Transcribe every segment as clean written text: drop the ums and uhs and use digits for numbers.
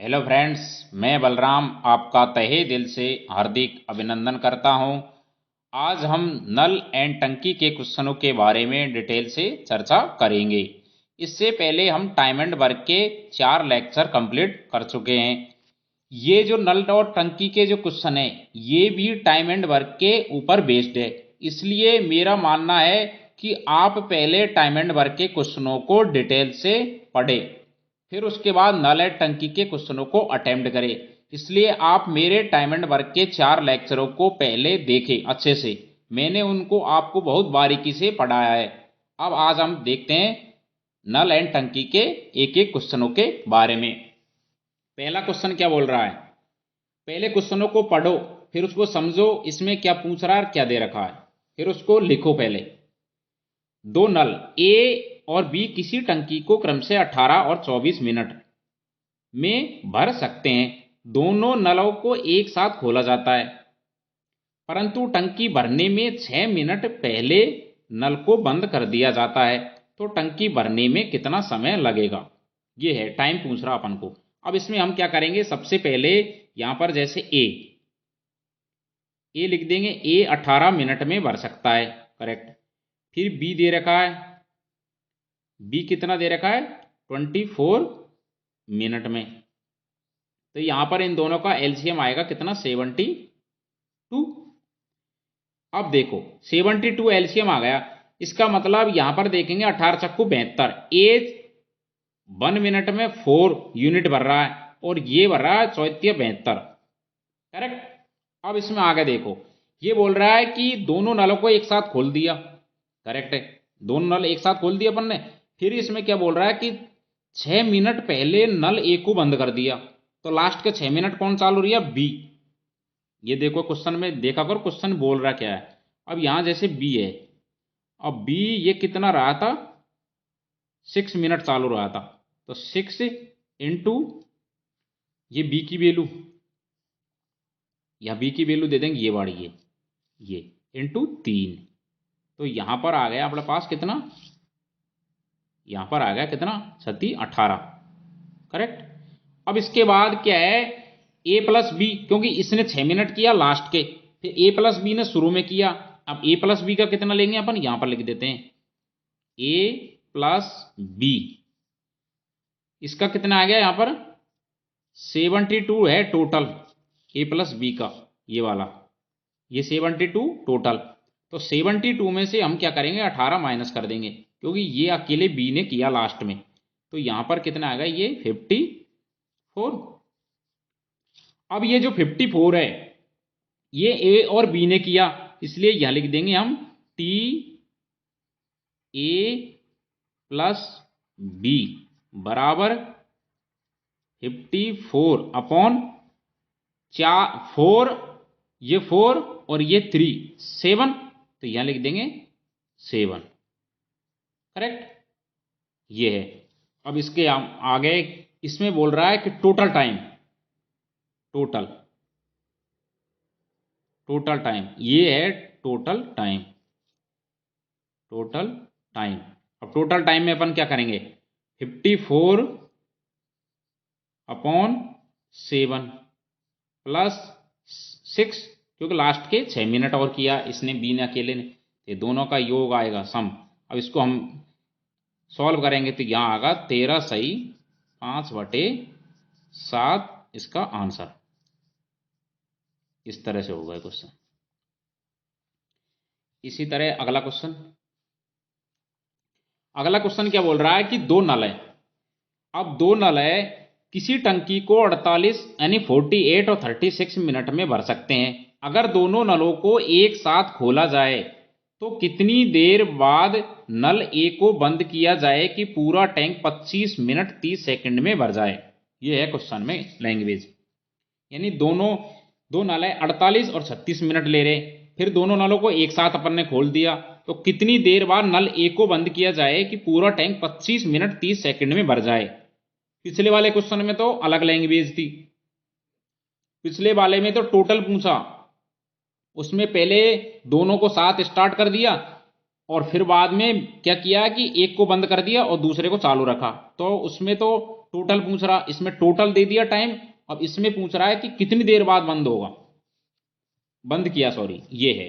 Hello friends, मैं बलराम आपका तहे दिल से हार्दिक अभिनंदन करता हूं। आज हम नल एंड टंकी के क्वेश्चनों के बारे में डिटेल से चर्चा करेंगे। इससे पहले हम टाइम एंड वर्क के 4 लेक्चर कंप्लीट कर चुके हैं। ये जो नल और टंकी के जो क्वेश्चन है ये भी टाइम एंड वर्क के ऊपर बेस्ड है। इसलिए मेरा मानना है कि आप पहले टाइम एंड वर्क के क्वेश्चनों को डिटेल से पढ़ें, फिर उसके बाद नल एंड टंकी के क्वेश्चनों को अटेम्प्ट करें। इसलिए आप मेरे टाइम एंड वर्क के 4 लेक्चरों को पहले देखें अच्छे से। मैंने उनको आपको बहुत बारीकी से पढ़ाया है। अब आज हम देखते हैं नल एंड टंकी के एक एक क्वेश्चनों के बारे में। पहला क्वेश्चन क्या बोल रहा है, पहले क्वेश्चनों को पढ़ो, फिर उसको समझो इसमें क्या पूछ रहा है क्या दे रखा है, फिर उसको लिखो। पहले दो नल ए और बी किसी टंकी को क्रम से 18 और 24 मिनट में भर सकते हैं। दोनों नलों को एक साथ खोला जाता है, परंतु टंकी भरने में 6 मिनट पहले नल को बंद कर दिया जाता है। तो टंकी भरने में कितना समय लगेगा, ये है टाइम पूछ रहा अपन को। अब इसमें हम क्या करेंगे, सबसे पहले यहां पर जैसे ए लिख देंगे। ए 18 मिनट में भर सकता है, करेक्ट। फिर बी दे रखा है, बी कितना दे रखा है 24 मिनट में। तो यहां पर इन दोनों का एलसीएम आएगा कितना 72। अब देखो 72 एलसीएम आ गया, इसका मतलब यहां पर देखेंगे 18 चक्कू 72, ए 1 मिनट में 4 यूनिट भर रहा है और ये भर रहा है 74, करेक्ट। अब इसमें आगे देखो, ये बोल रहा है कि दोनों नलों को एक साथ खोल दिया, करेक्ट है। दोनों नल एक साथ खोल दिया अपन ने। फिर इसमें क्या बोल रहा है कि 6 मिनट पहले नल ए को बंद कर दिया। तो लास्ट के 6 मिनट कौन चालू रही, बी। ये देखो क्वेश्चन में देखा करो, क्वेश्चन बोल रहा क्या है। अब यहां जैसे बी है, अब बी ये कितना रहा था 6 मिनट चालू रहा था। तो 6 इंटू ये बी की वैल्यू, या बी की वैल्यू दे देंगे ये वाली, ये इंटू 3। तो यहां पर आ गया अपने पास कितना, यहां पर आ गया कितना 18, करेक्ट। अब इसके बाद क्या है, ए प्लस बी, क्योंकि इसने 6 मिनट किया लास्ट के, फिर ए प्लस बी ने शुरू में किया। अब ए प्लस बी का कितना लेंगे अपन, यहां पर लिख देते हैं ए प्लस बी। इसका कितना आ गया यहां पर 72 है टोटल, ए प्लस बी का ये वाला, ये 72 टोटल। तो 72 में से हम क्या करेंगे 18 माइनस कर देंगे, क्योंकि ये अकेले बी ने किया लास्ट में। तो यहां पर कितना आएगा ये 54। अब ये जो 54 है ये ए और बी ने किया, इसलिए यहां लिख देंगे हम टी ए प्लस बी बराबर 54 अपॉन 4, ये 4 और ये 3 7। तो यहां लिख देंगे 7, करेक्ट। ये है। अब इसके आगे इसमें बोल रहा है कि total time, total total time ये है टोटल टाइम, टोटल टाइम। अब टोटल टाइम में अपन क्या करेंगे 54 अपॉन 7 प्लस 6, क्योंकि लास्ट के 6 मिनट और किया इसने बी ने अकेले ने, ये दोनों का योग आएगा सम। अब इसको हम सॉल्व करेंगे तो यहां आएगा 13 सही 5/7 इसका आंसर। इस तरह से होगा क्वेश्चन। इसी तरह अगला क्वेश्चन, अगला क्वेश्चन क्या बोल रहा है कि दो नल है। अब दो नल है, किसी टंकी को 48 यानी 48 और 36 मिनट में भर सकते हैं। अगर दोनों नलों को एक साथ खोला जाए तो कितनी देर बाद नल ए को बंद किया जाए कि पूरा टैंक 25 मिनट 30 सेकंड में भर जाए। यह है क्वेश्चन में लैंग्वेज। यानी दोनों दो नल है 48 और 36 मिनट ले रहे, फिर दोनों नलों को एक साथ अपन ने खोल दिया, तो कितनी देर बाद नल ए को बंद किया जाए कि पूरा टैंक 25 मिनट 30 सेकंड में भर जाए। पिछले वाले क्वेश्चन में तो अलग लैंग्वेज थी, पिछले वाले में तो टोटल पूछा, उसमें पहले दोनों को साथ स्टार्ट कर दिया और फिर बाद में क्या किया कि एक को बंद कर दिया और दूसरे को चालू रखा। तो उसमें तो टोटल पूछ रहा, इसमें टोटल दे दिया टाइम, अब इसमें पूछ रहा है कि कितनी देर बाद बंद होगा, बंद किया, सॉरी, ये है।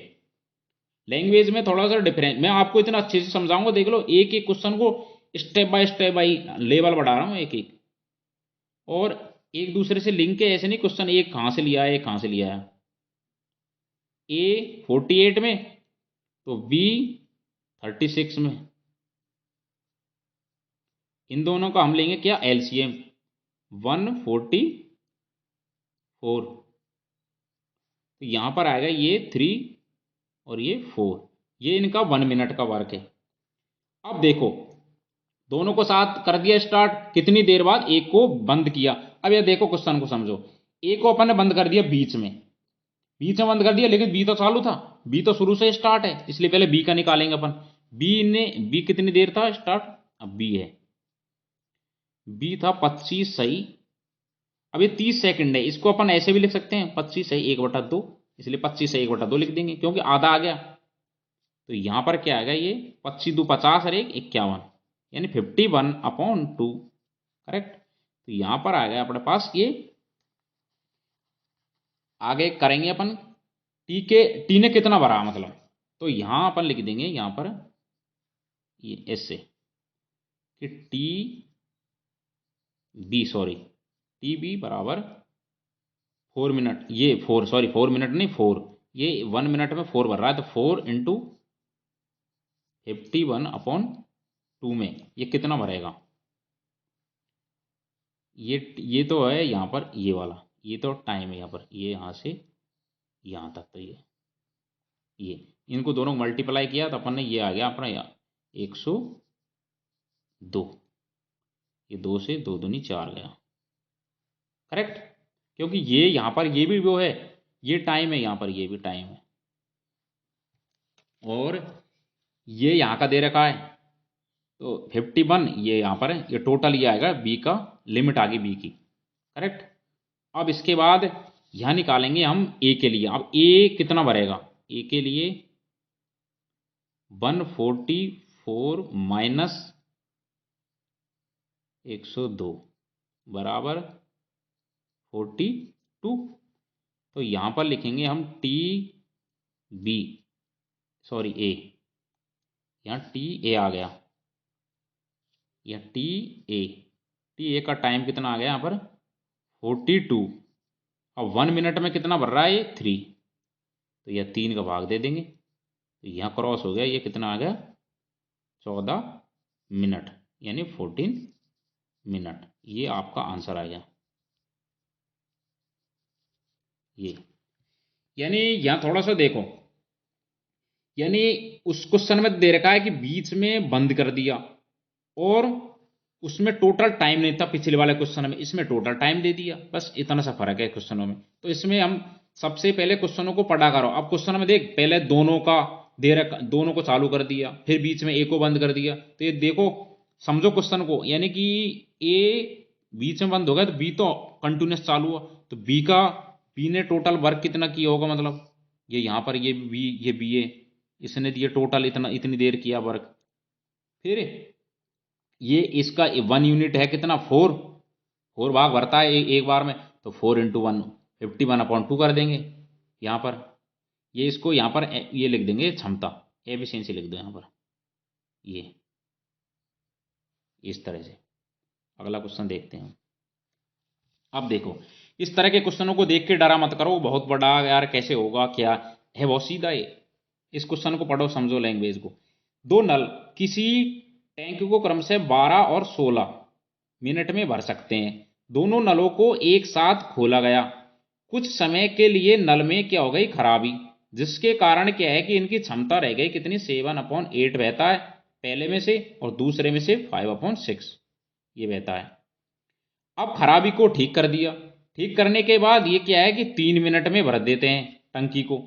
लैंग्वेज में थोड़ा सा डिफरेंस, मैं आपको इतना अच्छे से समझाऊंगा, देख लो, एक एक क्वेश्चन को स्टेप बाय लेवल बढ़ा रहा हूं एक एक, और एक दूसरे से लिंक है, ऐसे नहीं क्वेश्चन एक कहां से लिया है एक कहां से लिया है। ए 48 में तो बी 36 में, इन दोनों का हम लेंगे क्या, एलसीएम 144, तो यहां पर आएगा ये 3 और ये 4, ये इनका 1 मिनट का वर्क है। अब देखो दोनों को साथ कर दिया स्टार्ट, कितनी देर बाद एक को बंद किया। अब ये देखो क्वेश्चन को समझो, ए को अपन ने बंद कर दिया बीच में, बंद कर दिया, लेकिन बी तो चालू था, बी तो शुरू से स्टार्ट है, इसलिए पहले बी का निकालेंगे अपन। बी कितनी देर था स्टार्ट, अब बी है, बी था 25 सही, अब ये 30 सेकंड है, इसको अपन ऐसे भी लिख सकते हैं 25 सही 1/2, इसलिए 25 सही 1/2 लिख देंगे क्योंकि आधा आ गया। तो यहां पर क्या आएगा, ये 25 दो 50 और 1 51, यानी 51/2, करेक्ट। तो यहां पर आ गया अपने पास ये, आगे करेंगे अपन, टी ने कितना भरा मतलब, तो यहां अपन लिख देंगे यहां पर ये ऐसे कि T B, sorry, T B बराबर 4 मिनट, ये 4, सॉरी 4 मिनट नहीं 4, ये 1 मिनट में 4 भर रहा है, तो 4 इंटू 51/2 में ये कितना भरेगा, ये तो है यहाँ पर ये वाला, ये तो टाइम है यहाँ पर, ये यहाँ से यहाँ तक, तो ये इनको दोनों को मल्टीप्लाई किया तो अपन ने ये आ गया अपना 102, ये 2 से 2 दूनी 4 गया, करेक्ट। क्योंकि ये यहाँ पर ये भी वो है, ये टाइम है, यहाँ पर ये भी टाइम है, और ये यहाँ का दे रखा है, तो 51 ये यहाँ पर है, ये टोटल ये आएगा बी का, लिमिट आ गई बी की, करेक्ट। अब इसके बाद यहां निकालेंगे हम ए के लिए, अब ए कितना भरेगा, ए के लिए 144 माइनस 102 बराबर 42, तो यहां पर लिखेंगे हम टी बी, सॉरी ए, यहां टी ए आ गया, यह टी ए का टाइम कितना आ गया यहां पर 42, अब 1 मिनट में कितना भर रहा है ये 3, तो यह 3 का भाग दे देंगे, तो यहाँ क्रॉस हो गया, ये कितना आ गया 14 मिनट, यानी 14 मिनट, ये आपका आंसर आ गया। ये यानी यहाँ थोड़ा सा देखो, यानी उस क्वेश्चन में दे रखा है कि बीच में बंद कर दिया, और उसमें टोटल टाइम नहीं था पिछले वाले क्वेश्चन में, इसमें टोटल टाइम दे दिया, बस इतना सा फर्क है क्वेश्चनों में। तो इसमें हम सबसे पहले क्वेश्चनों को पढ़ा करो, अब क्वेश्चन में देख पहले दोनों का दे रखा, दोनों को चालू कर दिया, फिर बीच में ए को बंद कर दिया, तो ये देखो समझो क्वेश्चन को, यानी कि ए बीच में बंद हो गया तो बी तो कंटिन्यूस चालू हुआ, तो बी ने टोटल वर्क कितना किया होगा, मतलब ये यहाँ पर ये बी है, इसने दिए टोटल इतना इतनी देर किया वर्क, फिर ये इसका 1 यूनिट है कितना 4 भाग भरता है एक बार में, तो 4 इंटू 1 51/2 कर देंगे यहाँ पर, ये इसको यहाँ पर ये लिख देंगे क्षमता, एफिशिएंसी लिख दो यहाँ पर, ये इस तरह से। अगला क्वेश्चन देखते हैं। अब देखो इस तरह के क्वेश्चनों को देख के डरा मत करो, बहुत बड़ा यार कैसे होगा क्या है, बहुत सीधा है। इस क्वेश्चन को पढ़ो समझो लैंग्वेज को। दो नल किसी टैंक को क्रमशः 12 और 16 मिनट में भर सकते हैं। दोनों नलों को एक साथ खोला गया, कुछ समय के लिए नल में क्या हो गई खराबी, जिसके कारण क्या है कि इनकी क्षमता रह गई कितनी 7/8 बहता है पहले में से, और दूसरे में से 5/6 ये बहता है। अब खराबी को ठीक कर दिया, ठीक करने के बाद ये क्या है कि 3 मिनट में भर देते हैं टंकी को।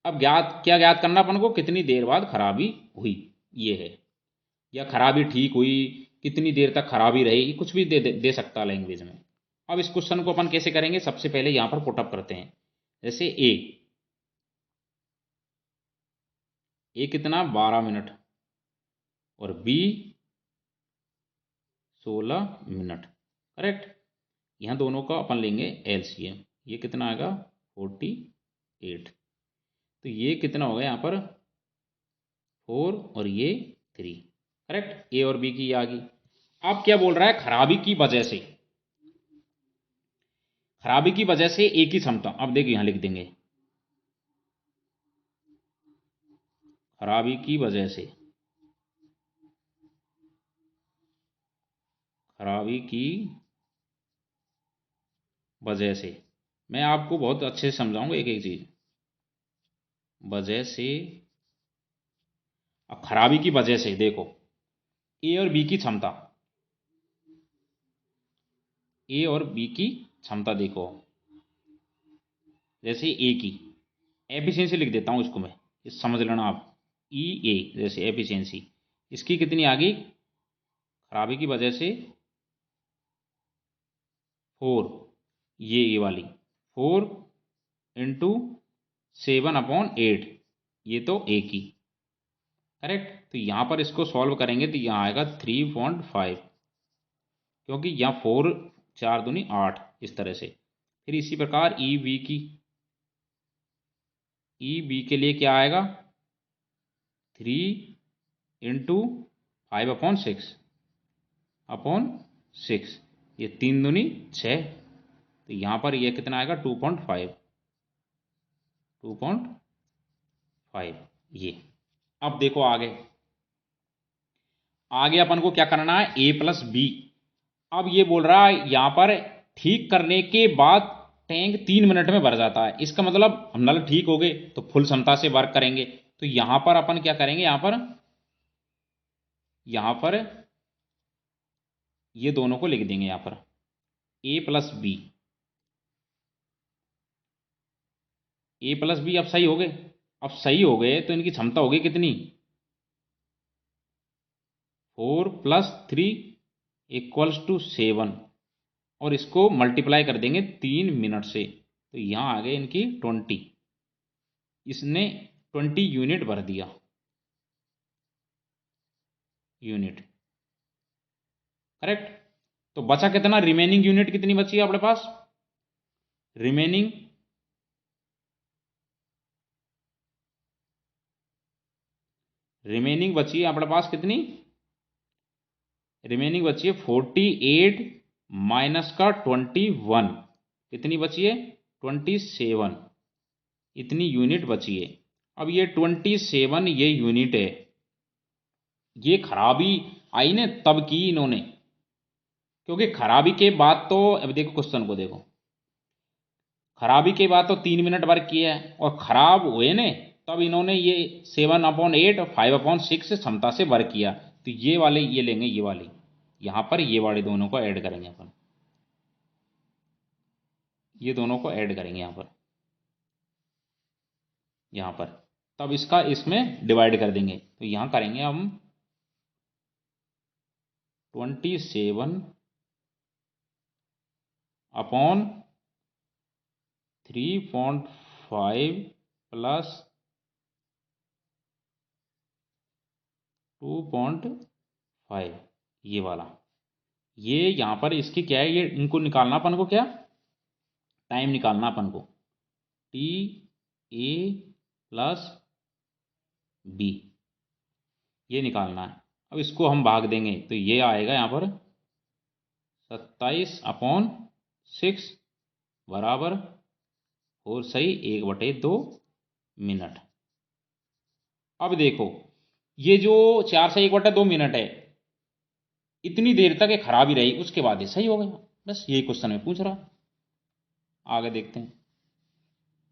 अब ज्ञात करना अपन को, कितनी देर बाद खराबी हुई, ये है, या खराबी ठीक हुई, कितनी देर तक खराबी रही, कुछ भी दे सकता है लैंग्वेज में। अब इस क्वेश्चन को अपन कैसे करेंगे, सबसे पहले यहां पर पुटअप करते हैं, जैसे ए कितना 12 मिनट और बी 16 मिनट, करेक्ट। यहाँ दोनों का अपन लेंगे एलसीएम, ये कितना आएगा 48। तो ये कितना हो गया यहाँ पर 4 और ये 3, करेक्ट। ए और बी की आ गई। अब क्या बोल रहा है, खराबी की वजह से, खराबी की वजह से ए की क्षमता। अब देखिए यहां लिख देंगे खराबी की वजह से, खराबी की वजह से। मैं आपको बहुत अच्छे से समझाऊंगा एक एक चीज। वजह से, अब खराबी की वजह से देखो ए और बी की क्षमता, ए और बी की क्षमता देखो। जैसे ए की एफिशिएंसी लिख देता हूं इसको मैं, इस समझ लेना आप। ई ए जैसे एफिशिएंसी, इसकी कितनी आ गई खराबी की वजह से 4, ये वाली 4 इंटू 7/8, ये तो ए की, करेक्ट। तो यहां पर इसको सॉल्व करेंगे तो यहां आएगा 3.5, क्योंकि यहाँ 4 4 दूनी 8, इस तरह से। फिर इसी प्रकार ई बी की, ई बी के लिए क्या आएगा 3 इंटू 5/6, ये 3 दूनी 6। तो यहाँ पर ये कितना आएगा 2.5, ये। अब देखो आगे, आगे अपन को क्या करना है ए प्लस बी। अब ये बोल रहा है यहां पर ठीक करने के बाद टैंक 3 मिनट में भर जाता है। इसका मतलब हम नल ठीक हो गए तो फुल क्षमता से वर्क करेंगे। तो यहां पर अपन क्या करेंगे, यहां पर ये दोनों को लिख देंगे यहां पर ए प्लस बी, ए प्लस बी। अब सही हो गए, अब सही हो गए तो इनकी क्षमता होगी कितनी 4 + 3 = 7, और इसको मल्टीप्लाई कर देंगे 3 मिनट से। तो यहां आ गए इनकी 20, इसने 20 यूनिट भर दिया, यूनिट, करेक्ट। तो बचा कितना, रिमेनिंग यूनिट कितनी बची है अपने पास, रिमेनिंग बची है अपने पास कितनी, रिमेनिंग बची है 48 माइनस का 21, कितनी बची है 27, इतनी यूनिट बची है। अब ये 27 ये यूनिट है, ये खराबी आई ने तब की इन्होंने, क्योंकि खराबी के बाद तो, अब देखो क्वेश्चन को देखो, खराबी के बाद तो 3 मिनट वर्क किया है, और खराब हुए ने तब इन्होंने ये 7/8 और 5/6 क्षमता से वर्क किया। तो ये वाले ये लेंगे, ये वाली यहां पर ये वाले दोनों को ऐड करेंगे अपन, ये दोनों को ऐड करेंगे यहां पर, तब इसका इसमें डिवाइड कर देंगे। तो यहां करेंगे हम 27/3.5 प्लस 2.5, ये वाला, ये यहां पर इसकी क्या है, ये इनको निकालना अपन को, क्या टाइम निकालना अपन को, टी ए प्लस बी, ये निकालना है। अब इसको हम भाग देंगे तो ये आएगा यहां पर 27/6 बराबर, और सही 1/2 मिनट। अब देखो ये जो 4 से 1/2 मिनट है, इतनी देर तक ये खराब ही रही, उसके बाद ये सही हो गया। बस यही क्वेश्चन में पूछ रहा। आगे देखते हैं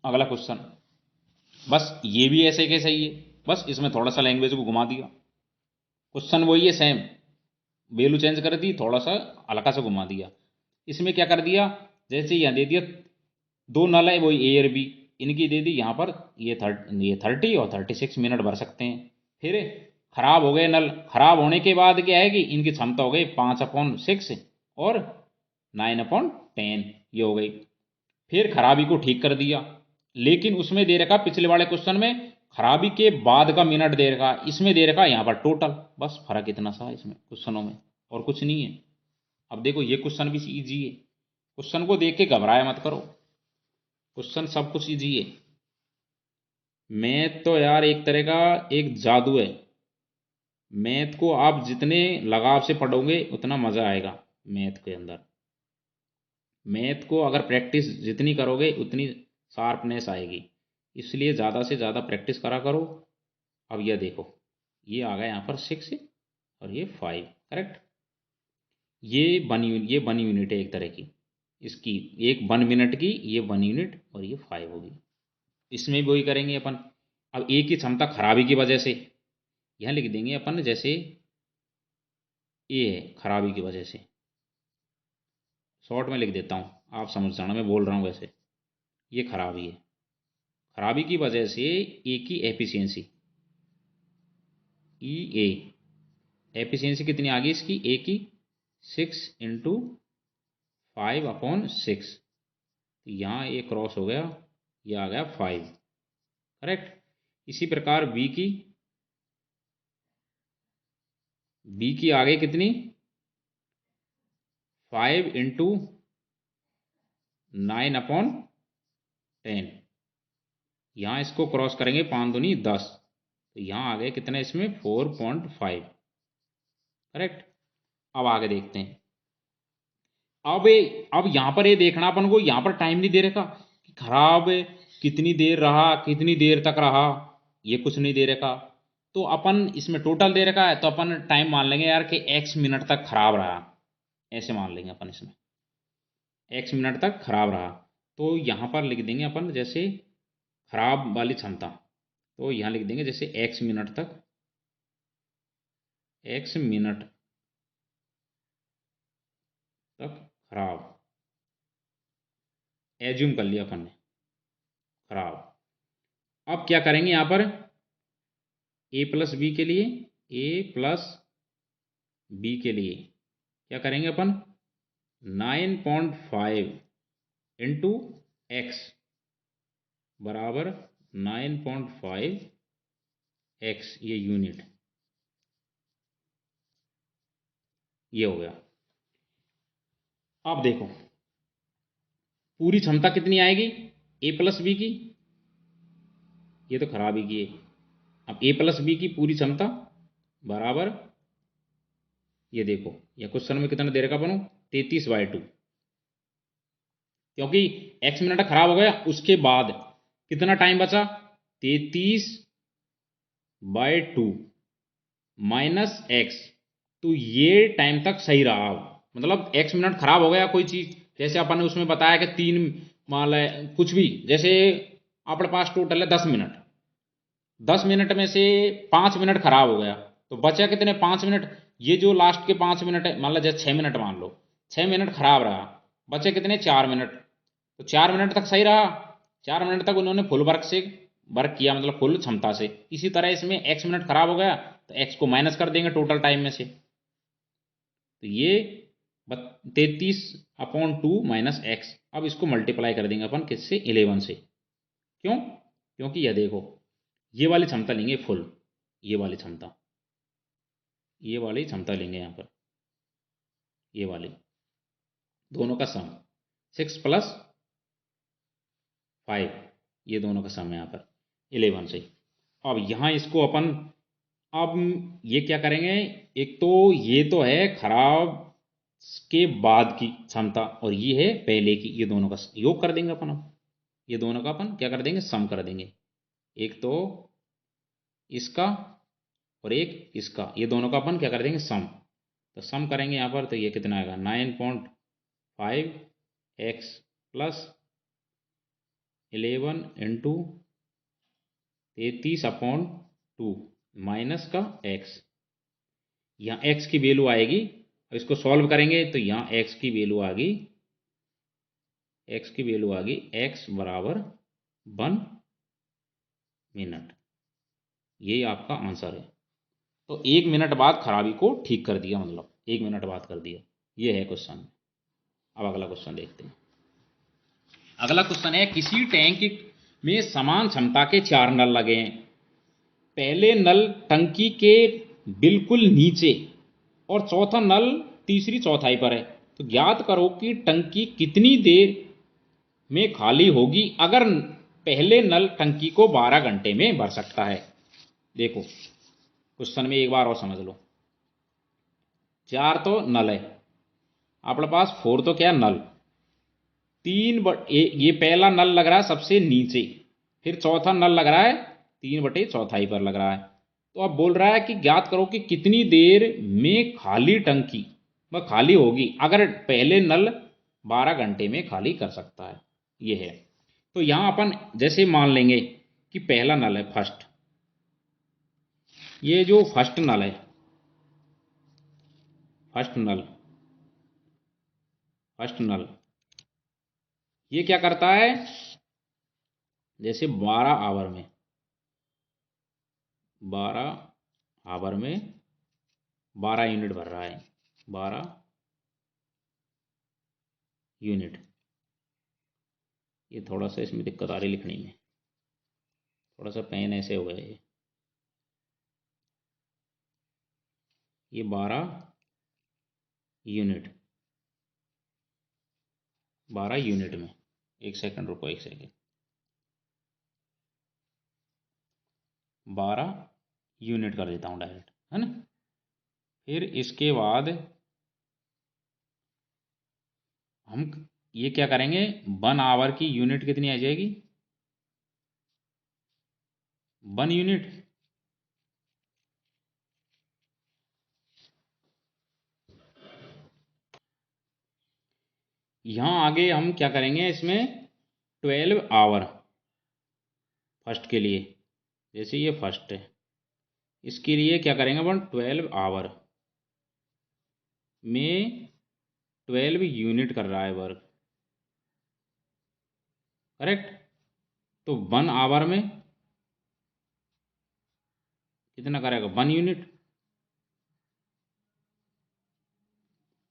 अगला क्वेश्चन। बस ये भी ऐसे के सही है, बस इसमें थोड़ा सा लैंग्वेज को घुमा दिया। क्वेश्चन वही है सेम, वैल्यू चेंज कर दी, थोड़ा सा हल्का सा घुमा दिया। इसमें क्या कर दिया, जैसे यहाँ दे दिया 2 नल है वही ए और बी, इनकी दे दी यहाँ पर ये 30 और 36 मिनट भर सकते हैं। फिर खराब हो गए नल, खराब होने के बाद क्या है कि इनकी क्षमता हो गई 5/6 और 9/10, ये हो गई। फिर खराबी को ठीक कर दिया, लेकिन उसमें दे रखा पिछले वाले क्वेश्चन में खराबी के बाद का मिनट दे रखा, इसमें दे रखा यहाँ पर टोटल। बस फर्क इतना सा इसमें क्वेश्चनों में, और कुछ नहीं है। अब देखो ये क्वेश्चन भी इजी है, क्वेश्चन को देख के घबराया मत करो, क्वेश्चन सब कुछ इजी है। मैथ तो यार एक तरह का एक जादू है, मैथ को आप जितने लगाव से पढ़ोगे उतना मजा आएगा मैथ के अंदर। मैथ को अगर प्रैक्टिस जितनी करोगे उतनी शार्पनेस आएगी, इसलिए ज़्यादा से ज़्यादा प्रैक्टिस करा करो। अब यह देखो, ये आ गया यहाँ पर 6 और ये 5, करेक्ट। ये 1 यूनिट है एक तरह की, इसकी एक 1 मिनट की, ये 1 यूनिट और ये 5 होगी। इसमें भी वही करेंगे अपन। अब ए की क्षमता खराबी की वजह से यहाँ लिख देंगे अपन, जैसे ए है खराबी की वजह से, शॉर्ट में लिख देता हूँ, आप समझ जाना मैं बोल रहा हूँ वैसे। ये खराबी है, खराबी की वजह से ए की एफिशिएंसी, ई ए एफिशिएंसी कितनी आ गई इसकी, ए की 6 × 5/6, यहाँ ए क्रॉस हो गया, ये आ गया 5, करेक्ट। इसी प्रकार बी की आ गई कितनी, 5 × 9/10, यहाँ इसको क्रॉस करेंगे 5 दूनी 10, तो यहाँ आ गए कितने इसमें 4.5, करेक्ट। अब आगे देखते हैं। अब यहाँ पर ये देखना अपन को, यहाँ पर टाइम नहीं दे रखा कि खराब कितनी देर रहा, कितनी देर तक रहा, ये कुछ नहीं दे रखा। तो अपन इसमें टोटल दे रखा है, तो अपन टाइम मान लेंगे यार कि x मिनट तक खराब रहा, ऐसे मान लेंगे अपन इसमें x मिनट तक खराब रहा। तो यहाँ पर लिख देंगे अपन जैसे खराब वाली क्षमता, तो यहाँ लिख देंगे जैसे x मिनट तक खराब, एज्यूम कर लिया अपन ने खराब। अब क्या करेंगे यहाँ पर a + b के लिए, a + b के लिए क्या करेंगे अपन 9.5 × x बराबर 9.5 x, ये यूनिट, ये हो गया। अब देखो पूरी क्षमता कितनी आएगी a + b की, ये तो खराबी की है। अब a + b की पूरी क्षमता बराबर, ये देखो ये क्वेश्चन में कितना दे रखा बनो 33/2, क्योंकि x मिनट खराब हो गया, उसके बाद कितना टाइम बचा 33/2 -x, तो ये टाइम तक सही रहा। मतलब x मिनट खराब हो गया कोई चीज, जैसे अपन ने उसमें बताया कि 3 मान ले कुछ भी, जैसे अपने पास टोटल है 10 मिनट, 10 मिनट में से 5 मिनट खराब हो गया, तो बचा कितने 5 मिनट, ये जो लास्ट के 5 मिनट है, मान लो जैसे 6 मिनट मान लो, 6 मिनट खराब रहा, बचे कितने 4 मिनट, तो 4 मिनट तक सही रहा, 4 मिनट तक उन्होंने फुल वर्क किया, मतलब फुल क्षमता से। इसी तरह इसमें x मिनट खराब हो गया, तो x को माइनस कर देंगे टोटल टाइम में से, तो ये 33/2 - x। अब इसको मल्टीप्लाई कर देंगे अपन किससे 11 से, क्यों, क्योंकि यह देखो ये वाली क्षमता लेंगे फुल, ये वाली क्षमता लेंगे यहाँ पर, ये वाली दोनों का सम 6 + 5, ये दोनों का सम है यहाँ पर 11 से। अब यहाँ इसको अपन, अब ये क्या करेंगे, एक तो ये तो है खराब के बाद की क्षमता और ये है पहले की, ये दोनों का योग कर देंगे अपन। अब ये दोनों का अपन क्या कर देंगे, सम कर देंगे, एक तो इसका और एक इसका, ये दोनों का अपन क्या कर देंगे सम, तो सम करेंगे यहाँ पर, तो ये कितना आएगा 9.5 x + 11 × 33/2 माइनस का x, यहाँ x की वैल्यू आएगी, इसको सॉल्व करेंगे तो यहाँ x की वैल्यू आ गई, x बराबर 1 मिनट, यही आपका आंसर है। तो 1 मिनट बाद खराबी को ठीक कर दिया, मतलब 1 मिनट बाद कर दिया, ये है क्वेश्चन। अब अगला क्वेश्चन देखते हैं। अगला क्वेश्चन है, किसी टैंक में समान क्षमता के 4 नल लगे हैं, पहले नल टंकी के बिल्कुल नीचे और चौथा नल तीसरी चौथाई पर है, तो ज्ञात करो कि टंकी कितनी देर में खाली होगी अगर पहले नल टंकी को 12 घंटे में भर सकता है। देखो क्वेश्चन में एक बार और समझ लो। 4 तो नल है अपने पास, 4 तो क्या नल, ये पहला नल लग रहा है सबसे नीचे, फिर चौथा नल लग रहा है 3/4 पर लग रहा है। तो अब बोल रहा है कि ज्ञात करो कि कितनी देर में खाली टंकी वह खाली होगी अगर पहले नल 12 घंटे में खाली कर सकता है, ये है। तो यहां अपन जैसे मान लेंगे कि पहला नल है फर्स्ट, ये जो फर्स्ट नल है, फर्स्ट नल ये क्या करता है, जैसे 12 आवर में 12 यूनिट भर रहा है, 12 यूनिट। ये थोड़ा सा इसमें दिक्कत आ रही लिखने में, थोड़ा सा पेन ऐसे हो गया ये 12 यूनिट, 12 यूनिट में, एक सेकंड रुको, एक सेकंड, 12 यूनिट कर देता हूँ डायरेक्ट, है ना। फिर इसके बाद हम ये क्या करेंगे, 1 आवर की यूनिट कितनी आ जाएगी, 1 यूनिट। यहां आगे हम क्या करेंगे, इसमें 12 आवर फर्स्ट के लिए, जैसे ये फर्स्ट है, इसके लिए क्या करेंगे अपन, 12 आवर में 12 यूनिट कर रहा है वर्क, करेक्ट। तो 1 आवर में कितना करेगा, 1 यूनिट।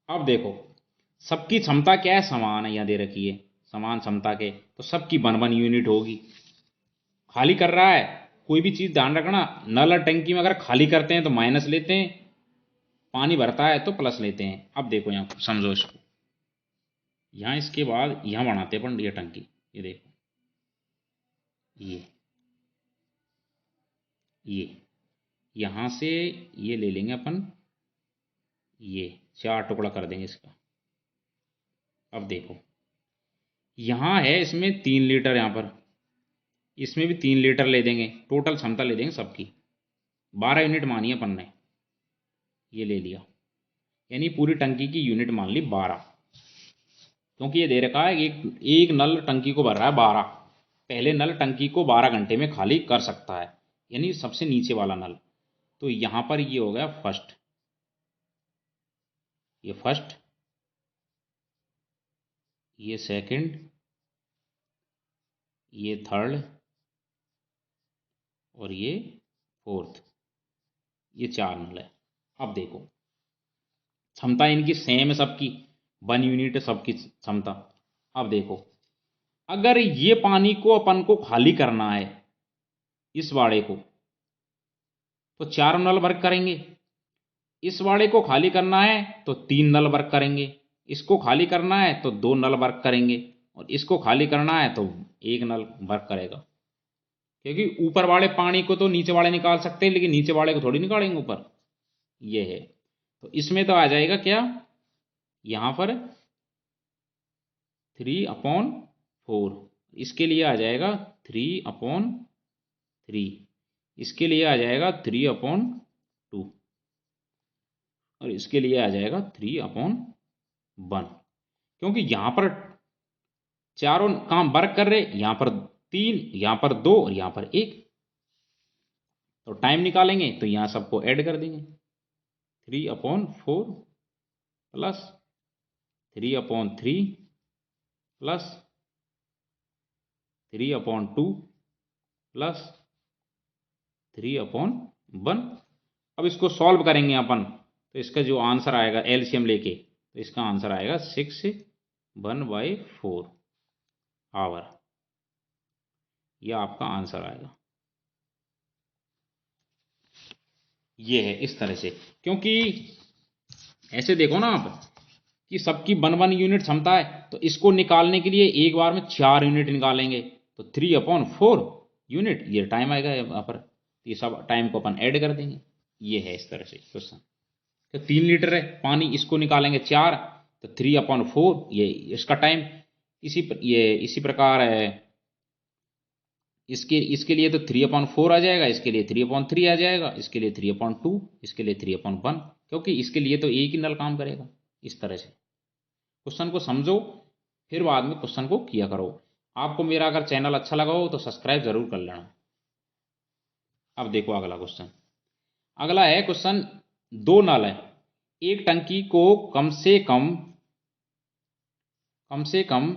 अब देखो सबकी क्षमता क्या है, समान है, यहाँ दे रखी है समान क्षमता के, तो सबकी 1 यूनिट होगी। खाली कर रहा है, कोई भी चीज ध्यान रखना, नल और टंकी में अगर खाली करते हैं तो माइनस लेते हैं, पानी भरता है तो प्लस लेते हैं। अब देखो यहाँ समझो इसको, यहाँ इसके बाद यहाँ बनाते हैं अपन ये टंकी, ये देखो ये यहाँ से ये ले लेंगे अपन, ये 4 टुकड़ा कर देंगे इसका। अब देखो यहाँ है, इसमें 3 लीटर, यहाँ पर इसमें भी 3 लीटर ले देंगे, टोटल क्षमता ले देंगे सबकी, 12 यूनिट मानी अपन ने, ये ले लिया, यानी पूरी टंकी की यूनिट मान ली 12, क्योंकि ये दे रखा है एक नल टंकी को भर रहा है 12, पहले नल टंकी को 12 घंटे में खाली कर सकता है, यानी सबसे नीचे वाला नल। तो यहां पर ये हो गया फर्स्ट, ये फर्स्ट, ये सेकंड, ये थर्ड और ये फोर्थ, ये 4 नल है। अब देखो क्षमता इनकी सेम है सबकी, 1 यूनिट है सबकी क्षमता। अब देखो अगर ये पानी को अपन को खाली करना है, इस वाड़े को, तो 4 नल वर्क करेंगे, इस वाड़े को खाली करना है तो 3 नल वर्क करेंगे, इसको खाली करना है तो 2 नल वर्क करेंगे, और इसको खाली करना है तो 1 नल वर्क करेगा, क्योंकि ऊपर वाले पानी को तो नीचे वाले निकाल सकते हैं, लेकिन नीचे वाले को थोड़ी निकालेंगे ऊपर, ये है। तो इसमें तो आ जाएगा क्या, यहां पर 3/4, इसके लिए आ जाएगा 3/3, इसके लिए आ जाएगा 3/2, और इसके लिए आ जाएगा 3/1, क्योंकि यहां पर चारों काम वर्क कर रहे, यहां पर 3, यहां पर 2 और यहां पर 1। तो टाइम निकालेंगे तो यहां सबको ऐड कर देंगे, 3/4 प्लस 3/3 प्लस 3/2 प्लस 3/1। अब इसको सॉल्व करेंगे अपन, तो इसका जो आंसर आएगा एलसीएम लेके, तो इसका आंसर आएगा 6/4 आवर, यह आपका आंसर आएगा। ये है इस तरह से, क्योंकि ऐसे देखो ना आप, कि सबकी 1 यूनिट क्षमता है, तो इसको निकालने के लिए एक बार में 4 यूनिट निकालेंगे, तो 3/4 यूनिट ये टाइम आएगा यहाँ पर। ये सब टाइम को अपन ऐड कर देंगे। ये है इस तरह से क्वेश्चन। तो 3 लीटर है पानी, इसको निकालेंगे 4, तो 3/4 ये इसका टाइम। इसी प्रकार है इसके लिए तो 3/4 आ जाएगा, इसके लिए 3/3 आ जाएगा, इसके लिए 3/2, इसके लिए 3/1, क्योंकि इसके लिए तो एक ही नल काम करेगा। इस तरह से क्वेश्चन को समझो, फिर बाद में क्वेश्चन को किया करो। आपको मेरा अगर चैनल अच्छा लगा हो तो सब्सक्राइब जरूर कर लेना। अब देखो अगला क्वेश्चन। अगला है क्वेश्चन, 2 नल है, एक टंकी को कम से कम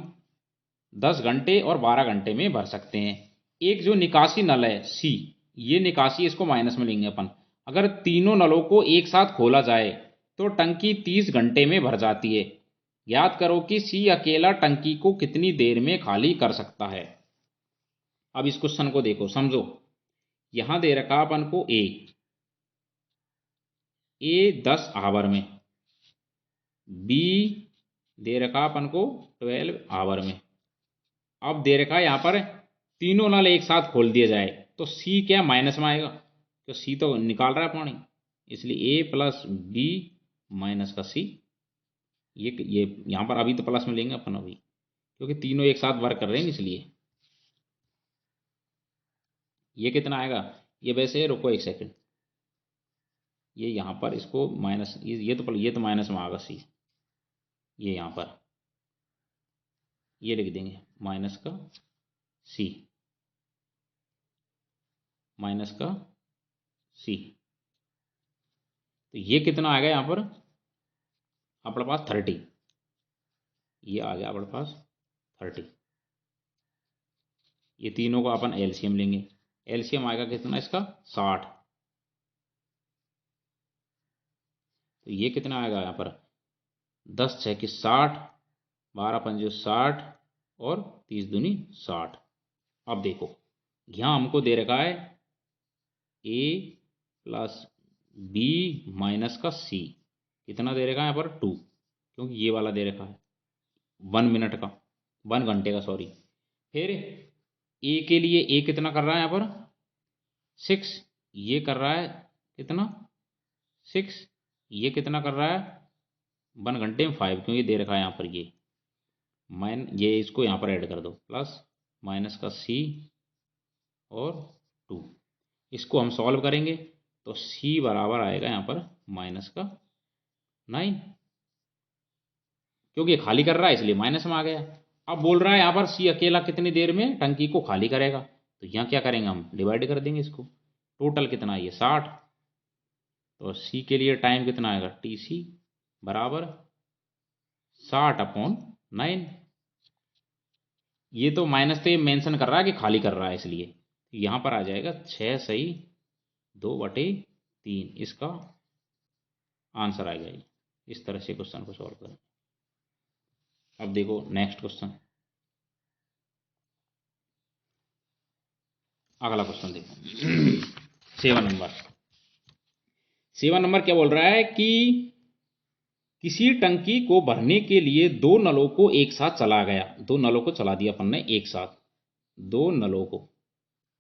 10 घंटे और 12 घंटे में भर सकते हैं। एक जो निकासी नल है सी, ये निकासी, इसको माइनस में लेंगे अपन। अगर तीनों नलों को एक साथ खोला जाए तो टंकी 30 घंटे में भर जाती है। याद करो कि सी अकेला टंकी को कितनी देर में खाली कर सकता है। अब इस क्वेश्चन को देखो, समझो। यहां दे रखा अपन को ए 10 आवर में, बी दे रखा अपन को 12 आवर में। अब दे रखा है यहां पर तीनों नल एक साथ खोल दिया जाए तो सी क्या माइनस में आएगा, तो सी तो निकाल रहा है पानी, इसलिए ए प्लस बी माइनस का सी। ये यहां पर अभी तो प्लस में लेंगे अपन अभी, क्योंकि तीनों एक साथ वर्क कर रहे हैं इसलिए। ये कितना आएगा, ये वैसे रुको एक सेकंड, ये यहां पर इसको माइनस, ये तो माइनस में आएगा सी। ये यहां पर ये लिख देंगे माइनस का सी, माइनस का सी। तो ये कितना आ गया यहाँ पर अपने पास 30, ये आ गया अपने पास 30। ये तीनों को अपन एलसीएम लेंगे, एलसीएम आएगा कितना इसका 60। तो ये कितना आएगा यहाँ पर 10 6 की 60, 12 पंजे 60 और 30 दूनी 60। अब देखो यहाँ हमको दे रखा है ए प्लस बी माइनस का सी, कितना दे रखा है यहाँ पर 2, क्योंकि ये वाला दे रखा है 1 मिनट का, 1 घंटे का सॉरी। फिर ए के लिए ए कितना कर रहा है यहाँ पर 6, ये कर रहा है कितना 6, ये कितना कर रहा है 1 घंटे में 5, क्योंकि दे रखा है यहाँ पर ये इसको यहाँ पर ऐड कर दो, प्लस माइनस का सी और 2। इसको हम सॉल्व करेंगे तो सी बराबर आएगा यहाँ पर माइनस का 9, क्योंकि ये खाली कर रहा है इसलिए माइनस में आ गया। अब बोल रहा है यहाँ पर सी अकेला कितनी देर में टंकी को खाली करेगा, तो यहाँ क्या करेंगे हम डिवाइड कर देंगे इसको। टोटल कितना है ये 60, तो सी के लिए टाइम कितना आएगा टी सी बराबर 60/9। ये तो माइनस तो ये मेंशन कर रहा है कि खाली कर रहा है, इसलिए यहाँ पर आ जाएगा 6 सही 2/3, इसका आंसर आएगा ये। इस तरह से क्वेश्चन को सॉल्व करें। अब देखो नेक्स्ट क्वेश्चन, अगला क्वेश्चन देखो 7 नंबर क्या बोल रहा है कि किसी टंकी को भरने के लिए 2 नलों को एक साथ चला गया, 2 नलों को चला दिया अपन ने एक साथ, 2 नलों को।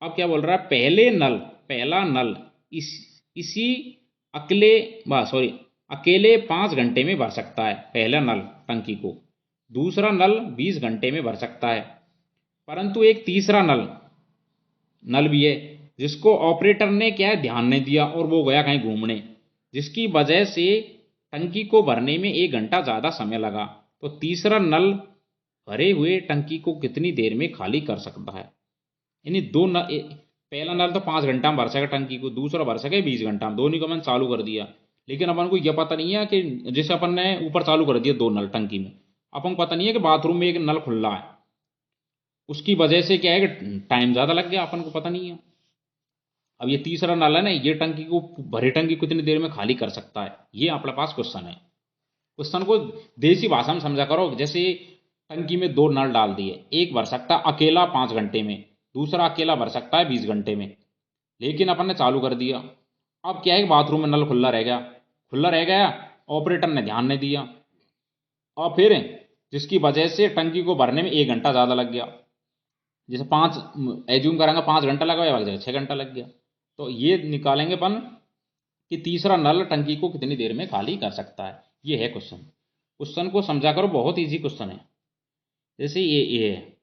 अब क्या बोल रहा है पहला नल इसी अकेले 5 घंटे में भर सकता है, पहला नल टंकी को। दूसरा नल 20 घंटे में भर सकता है, परंतु एक तीसरा नल भी है जिसको ऑपरेटर ने क्या है ध्यान नहीं दिया और वो गया कहीं घूमने, जिसकी वजह से टंकी को भरने में 1 घंटा ज़्यादा समय लगा। तो तीसरा नल भरे हुए टंकी को कितनी देर में खाली कर सकता है। यानी पहला नल तो 5 घंटा में भर सके टंकी को, दूसरा भर सके 20 घंटा में, दोनों को मैंने चालू कर दिया। लेकिन अपन को यह पता नहीं है कि जैसे अपन ने ऊपर चालू कर दिया 2 नल टंकी में, अपन को पता नहीं है कि बाथरूम में एक नल खुला है, उसकी वजह से क्या है कि टाइम ज़्यादा लग गया, अपन को पता नहीं है। अब ये तीसरा नल है ना, ये टंकी को भरी टंकी कितनी देर में खाली कर सकता है, ये अपने पास क्वेश्चन है। क्वेश्चन को देसी भाषा में समझा करो। जैसे टंकी में 2 नल डाल दिए, एक भर सकता अकेला 5 घंटे में, दूसरा अकेला भर सकता है 20 घंटे में, लेकिन अपन ने चालू कर दिया। अब क्या है कि बाथरूम में नल खुला रह गया, ऑपरेटर ने ध्यान नहीं दिया, और फिर जिसकी वजह से टंकी को भरने में 1 घंटा ज़्यादा लग गया। जैसे 5 एज्यूम करेंगे 5 घंटा लगा या जगह 6 घंटा लग गया। तो ये निकालेंगे अपन कि तीसरा नल टंकी को कितनी देर में खाली कर सकता है। ये है क्वेश्चन। क्वेश्चन को समझा करो, बहुत इजी क्वेश्चन है। जैसे ये है,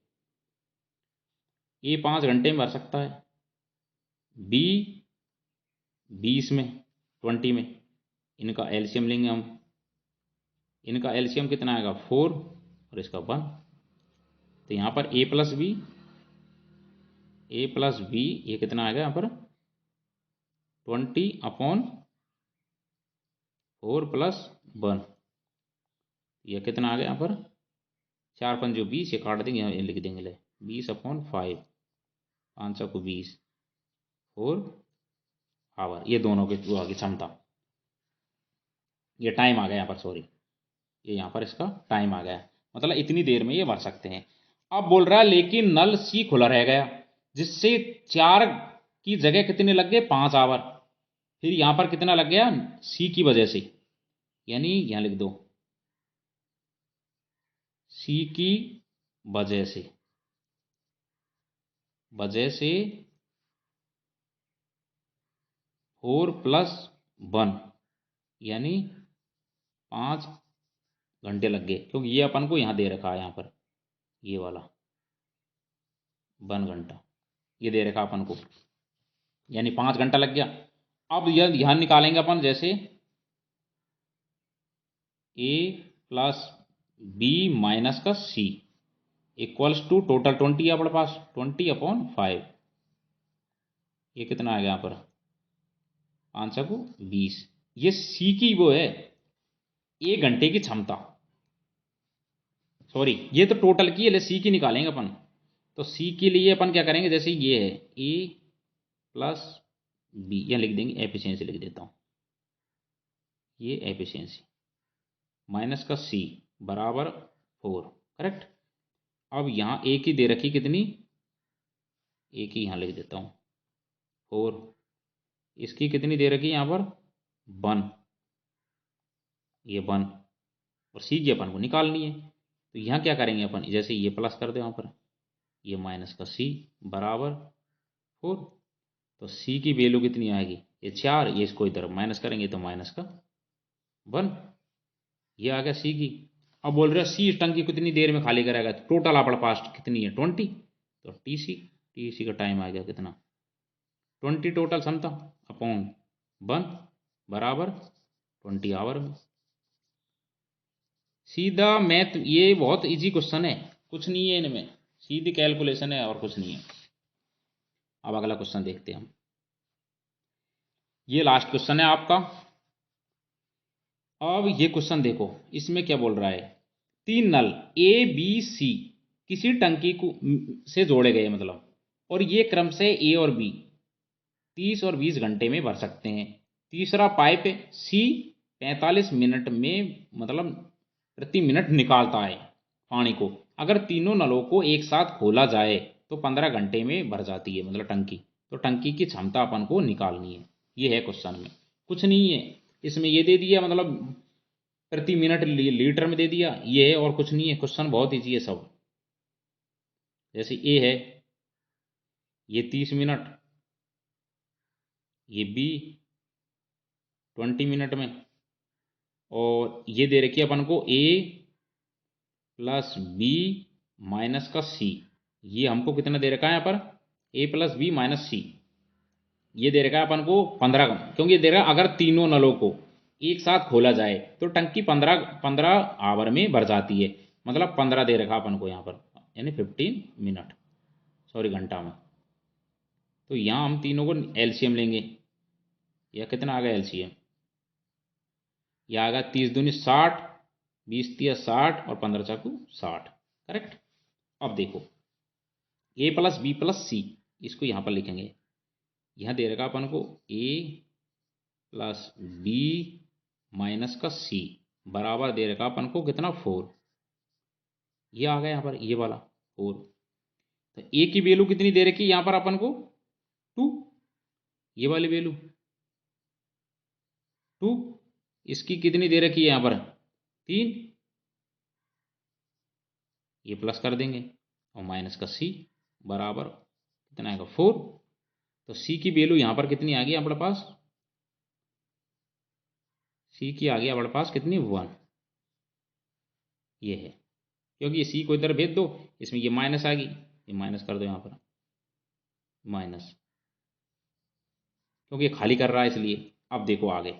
ए 5 घंटे में भर सकता है, बी 20 में, 20 में। इनका एलसीएम लेंगे हम। इनका एलसीएम कितना आएगा 4 और इसका 1। तो यहाँ पर ए प्लस बी ये कितना आएगा यहाँ पर 20/4 + 1। ये कितना आ गया यहाँ पर 4 5 20, ये काट देंगे, यहाँ लिख देंगे ले 20/5, 5 को 20 4 आवर। ये दोनों की वो आ गई क्षमता। ये टाइम आ गया यहाँ पर, सॉरी, ये यहाँ पर इसका टाइम आ गया, मतलब इतनी देर में ये भर सकते हैं। अब बोल रहा है लेकिन नल सी खुला रह गया, जिससे 4 की जगह कितने लग गए 5 आवर। फिर यहाँ पर कितना लग गया सी की वजह से, यानी यहाँ लिख दो सी की वजह से 4 + 1 यानी 5 घंटे लग गए, क्योंकि ये अपन को यहाँ दे रखा है, यहाँ पर ये वाला 1 घंटा ये दे रखा अपन को, यानी 5 घंटा लग गया। अब यह यहाँ निकालेंगे अपन, जैसे ए प्लस बी माइनस का सी इक्वल्स टू टोटल 20 है अपने पास 20/5। ये कितना आ गया यहाँ पर 5 को 20। ये सी की वो है 1 घंटे की क्षमता, सॉरी ये तो टोटल की है, सी की निकालेंगे अपन। तो सी के लिए अपन क्या करेंगे, जैसे ये है ए प्लस बी, यह लिख देंगे एफिशिएंसी लिख देता हूँ, ये एफिशिएंसी माइनस का सी बराबर 4, करेक्ट। अब यहाँ ए की दे रखी कितनी, ए की यहाँ लिख देता हूँ 4, इसकी कितनी दे रखी यहाँ पर 1, ये 1, और सी की अपन को निकालनी है। तो यहाँ क्या करेंगे अपन, जैसे ये प्लस कर दो यहाँ पर, ये माइनस का सी बराबर 4। तो सी की वैल्यू कितनी आएगी, ये 4, ये इसको इधर माइनस करेंगे तो माइनस का 1, ये आ गया सी की। अब बोल रहे हो सी टंकी कितनी देर में खाली करेगा, तो टोटल अपने पास कितनी है 20, तो टीसी का टाइम आ गया कितना 20 टोटल क्षमता अपॉन 1 बराबर 20 आवर में। सीधा मैथ, ये बहुत इजी क्वेश्चन है, कुछ नहीं है इनमें, सीधी कैलकुलेशन है और कुछ नहीं है। अब अगला क्वेश्चन देखते हैं हम। ये लास्ट क्वेश्चन है आपका। अब ये क्वेश्चन देखो, इसमें क्या बोल रहा है, 3 नल ए बी सी किसी टंकी को से जोड़े गए मतलब, और ये क्रम से ए और बी 30 और 20 घंटे में भर सकते हैं। तीसरा पाइप सी 45 मिनट में मतलब प्रति मिनट निकालता है पानी को। अगर तीनों नलों को एक साथ खोला जाए तो 15 घंटे में भर जाती है मतलब टंकी। तो टंकी की क्षमता अपन को निकालनी है। ये है क्वेश्चन में, कुछ नहीं है इसमें, ये दे दिया मतलब प्रति मिनट लीटर में दे दिया, ये है और कुछ नहीं है। क्वेश्चन बहुत ईजी है सब। जैसे ए है ये 30 मिनट, ये बी 20 मिनट में, और ये दे रखी है अपन को ए प्लस बी माइनस का सी, ये हमको कितना दे रखा है यहाँ पर ए प्लस बी माइनस सी, ये दे रखा है अपन को 15, क्योंकि ये दे रहा है अगर तीनों नलों को एक साथ खोला जाए तो टंकी 15 आवर में भर जाती है, मतलब 15 दे रखा अपन को यहाँ पर, यानी 15 मिनट, सॉरी घंटा में। तो यहाँ हम तीनों को एलसीएम लेंगे, यह कितना आ गया एलसीएम, यह आ गया 30 दूनी 60, 20 तिया 60 और 15 चाकू 60, करेक्ट। अब देखो ए प्लस बी प्लस सी, इसको यहाँ पर लिखेंगे, यहाँ दे रखा अपन को ए प्लस बी माइनस का सी बराबर दे रखा अपन को कितना 4, ये आ गया यहाँ पर ये वाला 4। तो ए की वैल्यू कितनी दे रखी यहाँ पर अपन को 2, ये वाली वैल्यू 2, इसकी कितनी दे रखी है यहाँ पर 3, ये प्लस कर देंगे और माइनस का सी बराबर कितना आएगा 4। तो सी की वैल्यू यहाँ पर कितनी आ गई हमारे पास, सी की आ गई हमारे पास कितनी 1, ये है। क्योंकि ये सी को इधर भेज दो, इसमें ये माइनस आ गई, ये माइनस कर दो यहाँ पर माइनस, क्योंकि ये खाली कर रहा है इसलिए। अब देखो आगे,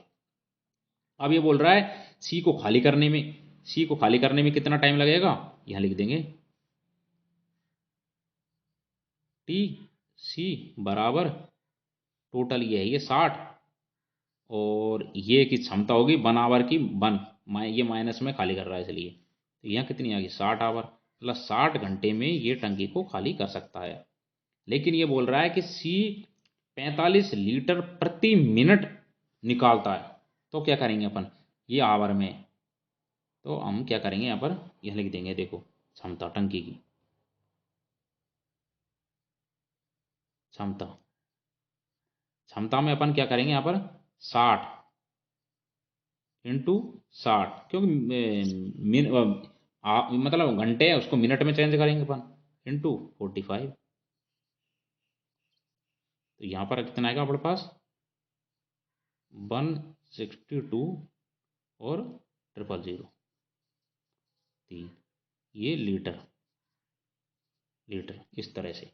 अब ये बोल रहा है सी को खाली करने में, सी को खाली करने में कितना टाइम लगेगा, यहाँ लिख देंगे टी सी बराबर टोटल ये है ये 60 और ये की क्षमता होगी 1 आवर की 1, ये माइनस में खाली कर रहा है इसलिए। तो यहाँ कितनी आ गई 60 आवर, मतलब 60 घंटे में ये टंकी को खाली कर सकता है। लेकिन ये बोल रहा है कि सी 45 लीटर प्रति मिनट निकालता है। तो क्या करेंगे अपन, ये आवर में, तो हम क्या करेंगे यहाँ पर यह लिख देंगे, देखो क्षमता टंकी की क्षमता, क्षमता में अपन क्या करेंगे यहाँ पर 60 इंटू 60, क्योंकि मतलब घंटे है उसको मिनट में चेंज करेंगे अपन, इंटू 45। तो यहाँ पर कितना आएगा अपने पास 162 और 000 3, ये लीटर, लीटर इस तरह से,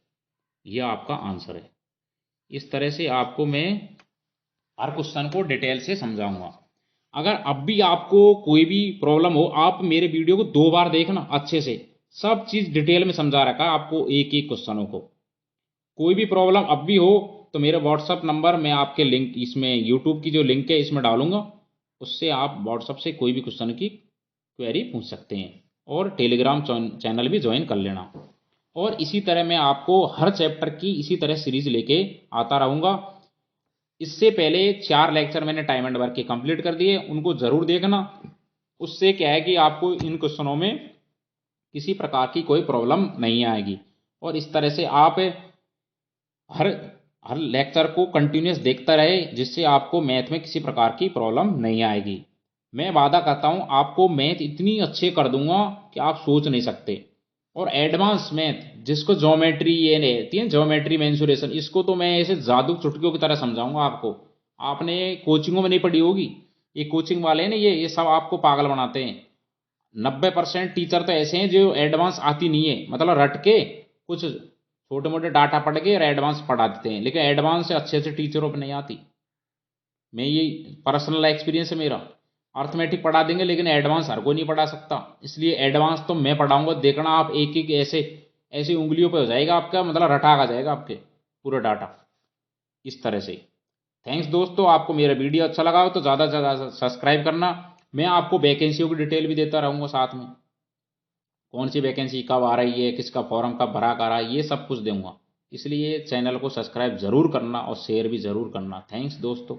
ये आपका आंसर है। इस तरह से आपको मैं हर क्वेश्चन को डिटेल से समझाऊंगा। अगर अब भी आपको कोई भी प्रॉब्लम हो, आप मेरे वीडियो को 2 बार देखना अच्छे से, सब चीज डिटेल में समझा रखा है आपको एक एक क्वेश्चनों को। कोई भी प्रॉब्लम अब भी हो तो मेरे व्हाट्सअप नंबर मैं आपके लिंक इसमें यूट्यूब की जो लिंक है इसमें डालूंगा, उससे आप व्हाट्सअप से कोई भी क्वेश्चन की क्वेरी पूछ सकते हैं। और टेलीग्राम चैनल भी ज्वाइन कर लेना। और इसी तरह मैं आपको हर चैप्टर की इसी तरह सीरीज लेके आता रहूँगा। इससे पहले 4 लेक्चर मैंने टाइम एंड वर्क के कंप्लीट कर दिए, उनको जरूर देखना। उससे क्या है कि आपको इन क्वेश्चनों में किसी प्रकार की कोई प्रॉब्लम नहीं आएगी। और इस तरह से आप हर हर लेक्चर को कंटिन्यूस देखता रहे, जिससे आपको मैथ में किसी प्रकार की प्रॉब्लम नहीं आएगी। मैं वादा करता हूं आपको मैथ इतनी अच्छे कर दूंगा कि आप सोच नहीं सकते। और एडवांस मैथ जिसको ज्योमेट्री ये रहती है, ज्योमेट्री मेंसुरेशन, इसको तो मैं ऐसे जादू चुटकियों की तरह समझाऊंगा आपको। आपने कोचिंगों में नहीं पढ़ी होगी, ये कोचिंग वाले हैं ना, ये सब आपको पागल बनाते हैं। 90% टीचर तो ऐसे हैं जो एडवांस आती नहीं है, मतलब रट के कुछ छोटे मोटे डाटा पढ़ के और एडवांस पढ़ा देते हैं, लेकिन एडवांस से अच्छे अच्छे टीचरों पर नहीं आती। मैं ये पर्सनल एक्सपीरियंस है मेरा। अर्थमेटिक पढ़ा देंगे लेकिन एडवांस हर कोई नहीं पढ़ा सकता, इसलिए एडवांस तो मैं पढ़ाऊंगा। देखना आप एक एक ऐसे ऐसी उंगलियों पे हो जाएगा आपका, मतलब रटा आ जाएगा आपके पूरा डाटा इस तरह से। थैंक्स दोस्तों, आपको मेरा वीडियो अच्छा लगा हो तो ज़्यादा से ज़्यादा सब्सक्राइब करना। मैं आपको वैकेंसियों की डिटेल भी देता रहूँगा साथ में, कौन सी वैकेंसी कब आ रही है, किसका फॉर्म कब भरा कर रहा है, ये सब कुछ दूंगा। इसलिए चैनल को सब्सक्राइब जरूर करना और शेयर भी जरूर करना। थैंक्स दोस्तों।